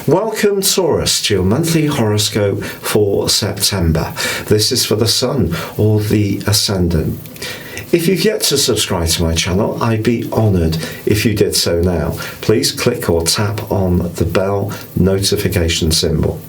Welcome, Taurus, to your monthly horoscope for September. This is for the Sun or the Ascendant. If you've yet to subscribe to my channel, I'd be honoured if you did so now. Please click or tap on the bell notification symbol.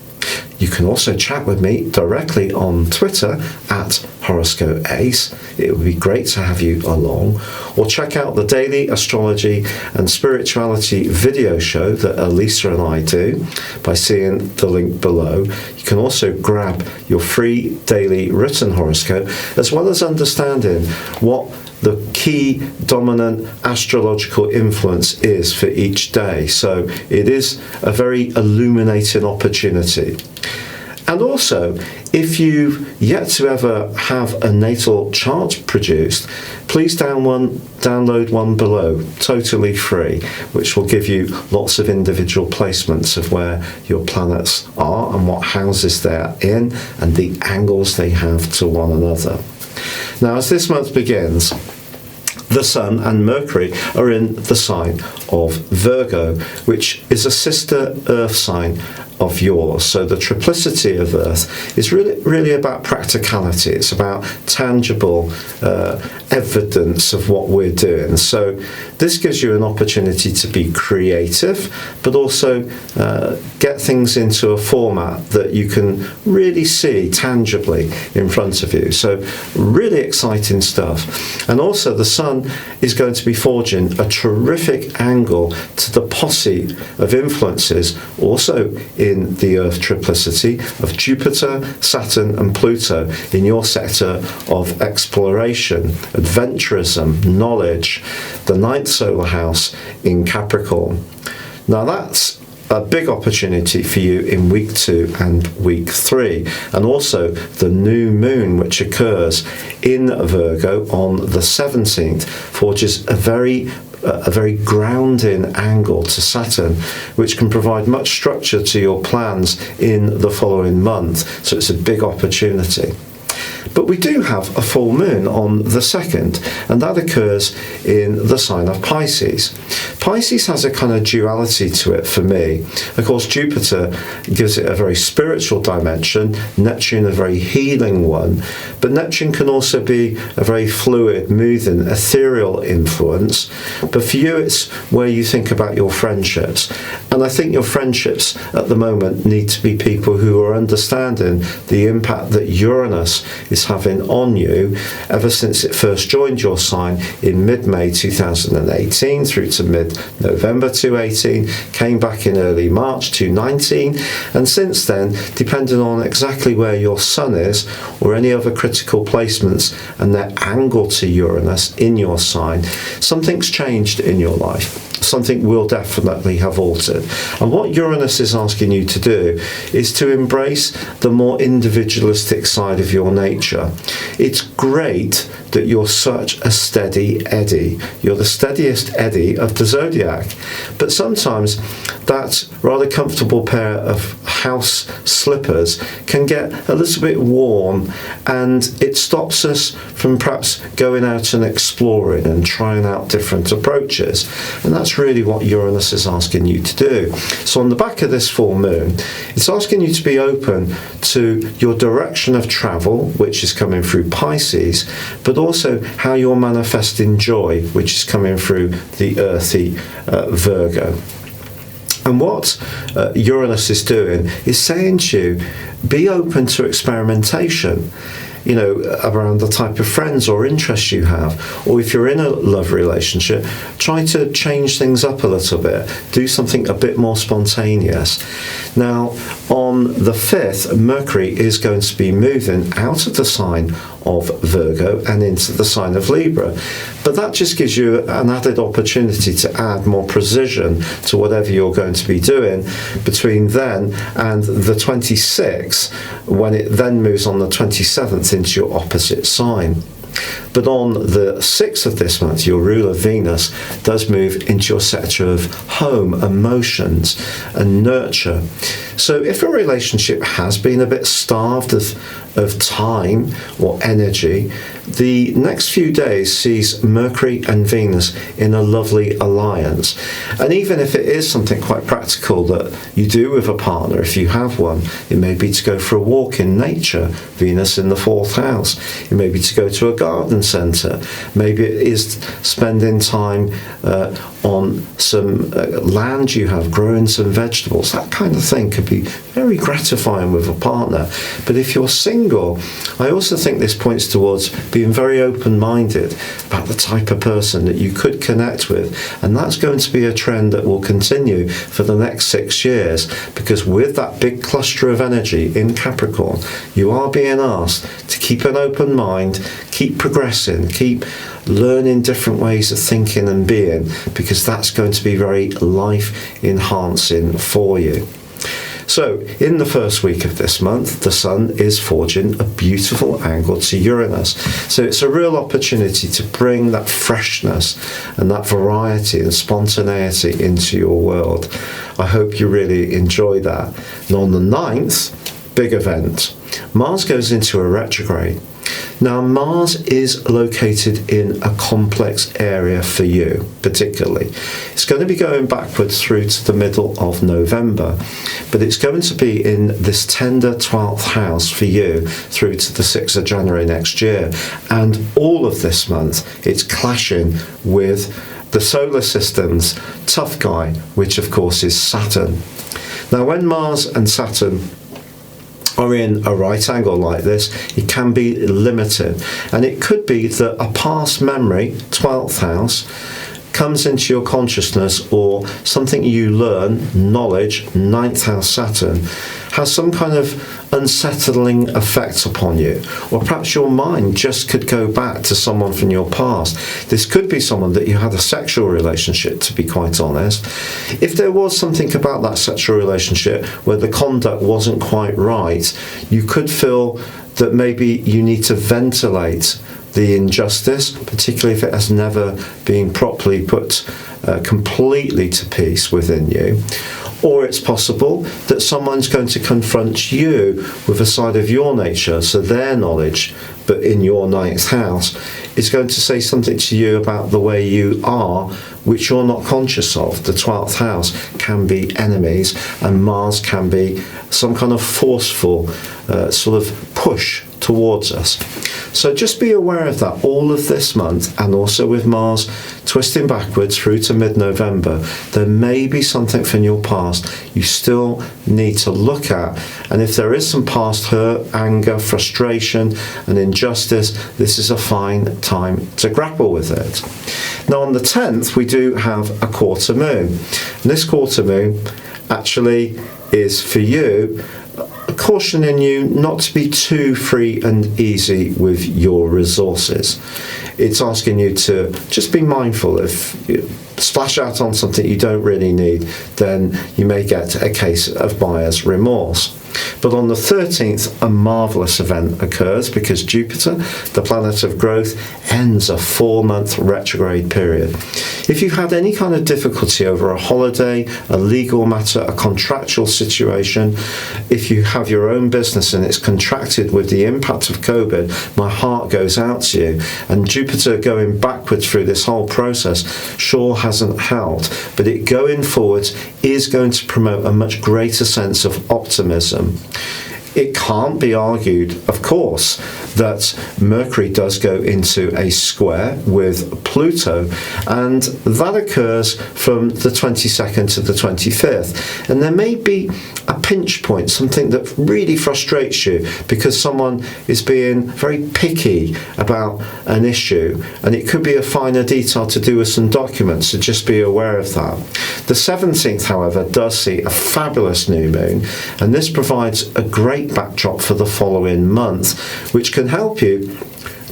You can also chat with me directly on Twitter at Horoscope Ace. It would be great to have you along. Or check out the daily astrology and spirituality video show that Elisa and I do by seeing the link below. You can also grab your free daily written horoscope, as well as understanding what the key dominant astrological influence is for each day. So it is a very illuminating opportunity. And also, if you've yet to ever have a natal chart produced, please download one below, totally free, which will give you lots of individual placements of where your planets are and what houses they're in and the angles they have to one another. Now, as this month begins, the Sun and Mercury are in the sign of Virgo, which is a sister Earth sign of yours. So the triplicity of Earth is really about practicality. It's about tangible evidence of what we're doing. So this gives you an opportunity to be creative, but also get things into a format that you can really see tangibly in front of you. So really exciting stuff. And also the Sun is going to be forging a terrific angle to the posse of influences also in the Earth triplicity of Jupiter, Saturn and Pluto in your sector of exploration, adventurism, knowledge, the ninth solar house in Capricorn. Now that's a big opportunity for you in week 2 and week 3, and also the new moon, which occurs in Virgo on the 17th, forges a very grounding angle to Saturn, which can provide much structure to your plans in the following month. So it's a big opportunity. But we do have a full moon on the 2nd, and that occurs in the sign of Pisces. Pisces has a kind of duality to it for me. Of course, Jupiter gives it a very spiritual dimension, Neptune a very healing one, but Neptune can also be a very fluid, moving, ethereal influence. But for you, it's where you think about your friendships. And I think your friendships at the moment need to be people who are understanding the impact that Uranus is having on you ever since it first joined your sign in mid-May 2018 through to mid-November 2018, came back in early March 2019, and since then, depending on exactly where your Sun is or any other critical placements and their angle to Uranus in your sign, something's changed in your life. Something will definitely have altered. And what Uranus is asking you to do is to embrace the more individualistic side of your nature. It's great that you're such a steady Eddie. You're the steadiest Eddie of the Zodiac. But sometimes that rather comfortable pair of house slippers can get a little bit worn, and it stops us from perhaps going out and exploring and trying out different approaches. And that's really what Uranus is asking you to do. So on the back of this full moon, it's asking you to be open to your direction of travel, which is coming through Pisces, but also how you're manifesting joy, which is coming through the earthy Virgo. And what Uranus is doing is saying to you, be open to experimentation. You know, around the type of friends or interests you have, or if you're in a love relationship, try to change things up a little bit, do something a bit more spontaneous. Now, on the 5th, Mercury is going to be moving out of the sign of Virgo and into the sign of Libra, but that just gives you an added opportunity to add more precision to whatever you're going to be doing between then and the 26th, when it then moves on the 27th into your opposite sign. But on the 6th of this month, your ruler Venus does move into your sector of home, emotions and nurture. So if a relationship has been a bit starved of of time or energy, the next few days sees Mercury and Venus in a lovely alliance. And even if it is something quite practical that you do with a partner, if you have one, it may be to go for a walk in nature, Venus in the 4th house. It may be to go to a garden centre. Maybe it is spending time on some land you have, growing some vegetables. That kind of thing could be very gratifying with a partner. But if you're single, I also think this points towards being very open-minded about the type of person that you could connect with, and that's going to be a trend that will continue for the next 6 years, because with that big cluster of energy in Capricorn, you are being asked to keep an open mind, keep progressing, keep learning different ways of thinking and being, because that's going to be very life enhancing for you. So, in the first week of this month, the Sun is forging a beautiful angle to Uranus. So it's a real opportunity to bring that freshness and that variety and spontaneity into your world. I hope you really enjoy that. And on the 9th, big event, Mars goes into a retrograde. Now, Mars is located in a complex area for you, particularly. It's going to be going backwards through to the middle of November, but it's going to be in this tender 12th house for you through to the 6th of January next year. And all of this month, it's clashing with the solar system's tough guy, which of course is Saturn. Now, when Mars and Saturn are in a right angle like this, it can be limited, and it could be that a past memory, 12th house, comes into your consciousness, or something you learn, knowledge, 9th house Saturn, has some kind of unsettling effect upon you. Or perhaps your mind just could go back to someone from your past. This could be someone that you had a sexual relationship, to be quite honest. If there was something about that sexual relationship where the conduct wasn't quite right, you could feel that maybe you need to ventilate the injustice, particularly if it has never been properly put completely to peace within you. Or it's possible that someone's going to confront you with a side of your nature, so their knowledge, but in your 9th house, is going to say something to you about the way you are, which you're not conscious of. The 12th house can be enemies, and Mars can be some kind of forceful sort of push towards us. So just be aware of that all of this month, and also with Mars twisting backwards through to mid-November, there may be something from your past you still need to look at, and if there is some past hurt, anger, frustration and injustice, this is a fine time to grapple with it. Now on the 10th we do have a quarter moon, and this quarter moon actually is for you cautioning you not to be too free and easy with your resources. It's asking you to just be mindful. If you splash out on something you don't really need, then you may get a case of buyer's remorse. But on the 13th, a marvellous event occurs, because Jupiter, the planet of growth, ends a 4-month retrograde period. If you've had any kind of difficulty over a holiday, a legal matter, a contractual situation, if you have your own business and it's contracted with the impact of COVID, my heart goes out to you. And Jupiter going backwards through this whole process sure hasn't helped, but it going forwards is going to promote a much greater sense of optimism. It can't be argued, of course, that Mercury does go into a square with Pluto, and that occurs from the 22nd to the 25th. And there may be a pinch point, something that really frustrates you because someone is being very picky about an issue, and it could be a finer detail to do with some documents, so just be aware of that. The 17th, however, does see a fabulous new moon, and this provides a great backdrop for the following month, which can help you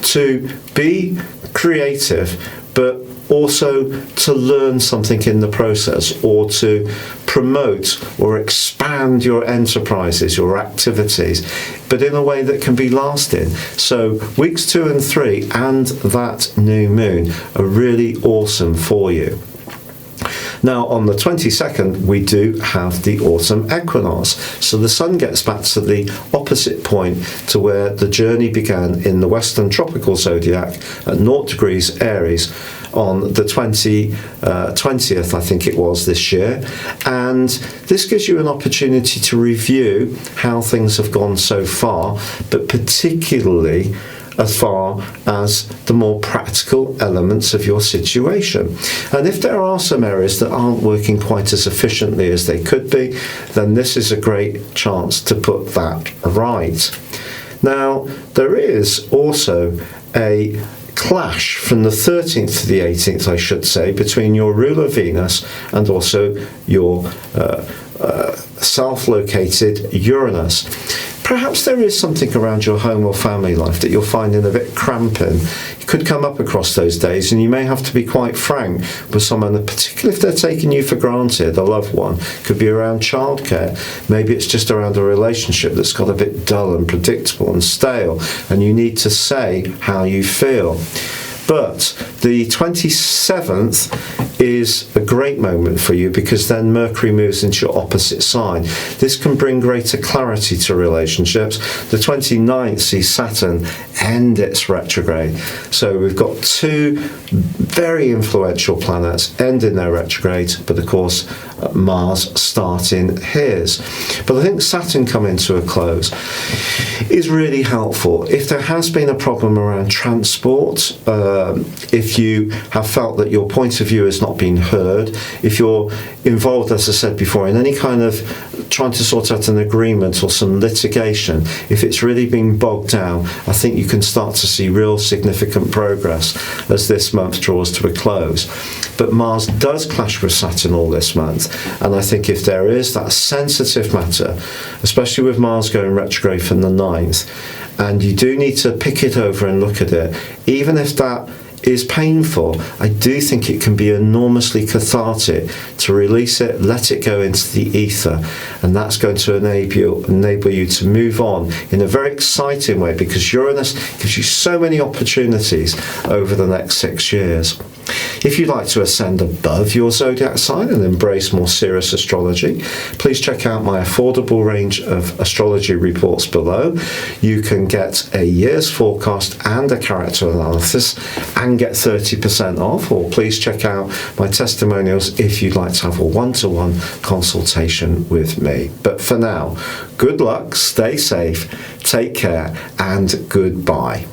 to be creative, but also to learn something in the process, or to promote or expand your enterprises, your activities, but in a way that can be lasting. So weeks 2 and 3 and that new moon are really awesome for you. Now, on the 22nd, we do have the autumn equinox. So the sun gets back to the opposite point to where the journey began in the western tropical zodiac at 0 degrees Aries on the 20th, I think it was, this year. And this gives you an opportunity to review how things have gone so far, but particularly as far as the more practical elements of your situation. And if there are some areas that aren't working quite as efficiently as they could be, then this is a great chance to put that right. Now, there is also a clash from the 13th to the 18th, I should say, between your ruler Venus and also your self-located Uranus. Perhaps there is something around your home or family life that you're finding a bit cramping. You could come up across those days, and you may have to be quite frank with someone, particularly if they're taking you for granted, a loved one. It could be around childcare. Maybe it's just around a relationship that's got a bit dull and predictable and stale, and you need to say how you feel. But the 27th is a great moment for you, because then Mercury moves into your opposite sign. This can bring greater clarity to relationships. The 29th sees Saturn end its retrograde. So we've got two very influential planets ending their retrograde, but of course Mars starting his. But I think Saturn coming to a close is really helpful. If there has been a problem around transport, if you have felt that your point of view has not been heard, if you're involved, as I said before, in any kind of trying to sort out an agreement or some litigation, if it's really been bogged down, I think you can start to see real significant progress as this month draws to a close. But Mars does clash with Saturn all this month, and I think if there is that sensitive matter, especially with Mars going retrograde from the 9th, and you do need to pick it over and look at it, even if that is painful, I do think it can be enormously cathartic to release it, let it go into the ether, and that's going to enable you to move on in a very exciting way, because Uranus gives you so many opportunities over the next 6 years. If you'd like to ascend above your zodiac sign and embrace more serious astrology, please check out my affordable range of astrology reports below. You can get a year's forecast and a character analysis and get 30% off, or please check out my testimonials if you'd like to have a one-to-one consultation with me. But for now, good luck, stay safe, take care, and goodbye.